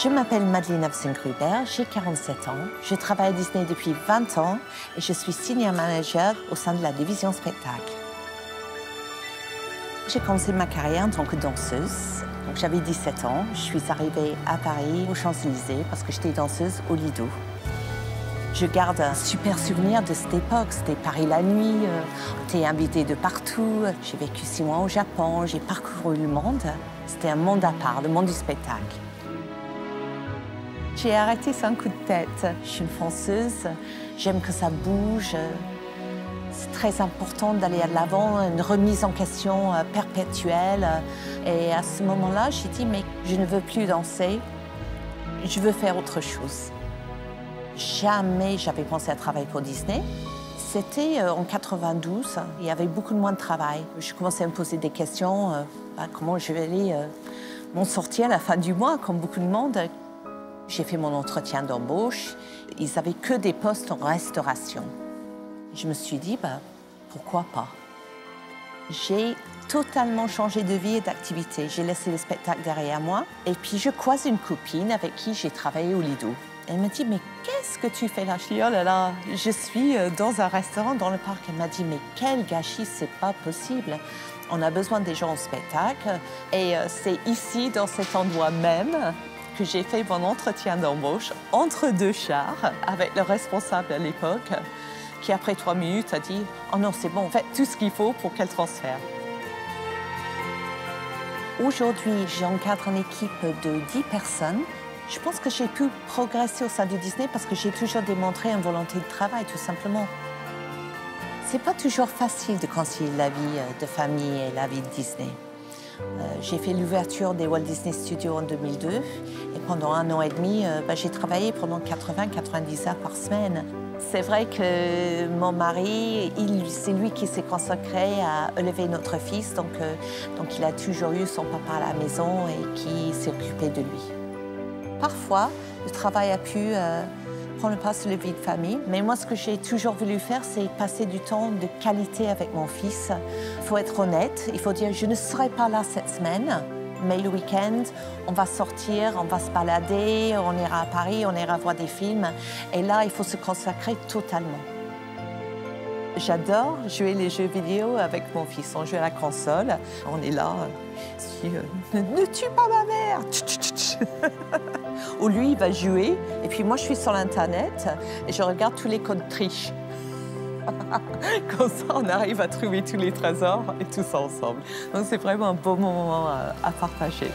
Je m'appelle Madeleine Avcin-Gruber, j'ai 47 ans. Je travaille à Disney depuis 20 ans et je suis senior manager au sein de la division spectacle. J'ai commencé ma carrière en tant que danseuse. J'avais 17 ans. Je suis arrivée à Paris, aux Champs-Élysées, parce que j'étais danseuse au Lido. Je garde un super souvenir de cette époque. C'était Paris la nuit, j'étais invitée de partout. J'ai vécu 6 mois au Japon, j'ai parcouru le monde. C'était un monde à part, le monde du spectacle. J'ai arrêté sur un coup de tête. Je suis une fonceuse, j'aime que ça bouge. C'est très important d'aller à l'avant, une remise en question perpétuelle. Et à ce moment-là, j'ai dit, mais je ne veux plus danser, je veux faire autre chose. Jamais j'avais pensé à travailler pour Disney. C'était en 92, il y avait beaucoup moins de travail. Je commençais à me poser des questions, comment je vais aller m'en sortir à la fin du mois, comme beaucoup de monde. J'ai fait mon entretien d'embauche, ils n'avaient que des postes en restauration. Je me suis dit, pourquoi pas? J'ai totalement changé de vie et d'activité. J'ai laissé le spectacle derrière moi. Et puis, je croise une copine avec qui j'ai travaillé au Lido. Elle me dit, mais qu'est-ce que tu fais là? Je dis, oh là là, je suis dans un restaurant dans le parc. Elle m'a dit, mais quel gâchis, c'est pas possible. On a besoin des gens au spectacle. Et c'est ici, dans cet endroit même, que j'ai fait mon entretien d'embauche entre deux chars avec le responsable à l'époque, qui après 3 minutes a dit « Oh non, c'est bon, faites tout ce qu'il faut pour qu'elle transfère ». Aujourd'hui, j'encadre une équipe de 10 personnes. Je pense que j'ai pu progresser au sein de Disney parce que j'ai toujours démontré une volonté de travail, tout simplement. C'est pas toujours facile de concilier la vie de famille et la vie de Disney. J'ai fait l'ouverture des Walt Disney Studios en 2002 et pendant 1 an et demi, j'ai travaillé pendant 80-90 heures par semaine. C'est vrai que mon mari, c'est lui qui s'est consacré à élever notre fils, donc il a toujours eu son papa à la maison et qui s'est occupé de lui. Parfois, le travail a pu prendre le pas sur la vie de famille, mais moi, ce que j'ai toujours voulu faire, c'est passer du temps de qualité avec mon fils. Il faut être honnête, il faut dire, je ne serai pas là cette semaine, mais le week-end, on va sortir, on va se balader, on ira à Paris, on ira voir des films. Et là, il faut se consacrer totalement. J'adore jouer les jeux vidéo avec mon fils. On joue à la console, on est là, ne tue pas ma mère. Ou lui, il va jouer, et puis moi, je suis sur l'Internet et je regarde tous les codes triches. Comme ça, on arrive à trouver tous les trésors et tout ça ensemble. Donc, c'est vraiment un beau moment à partager.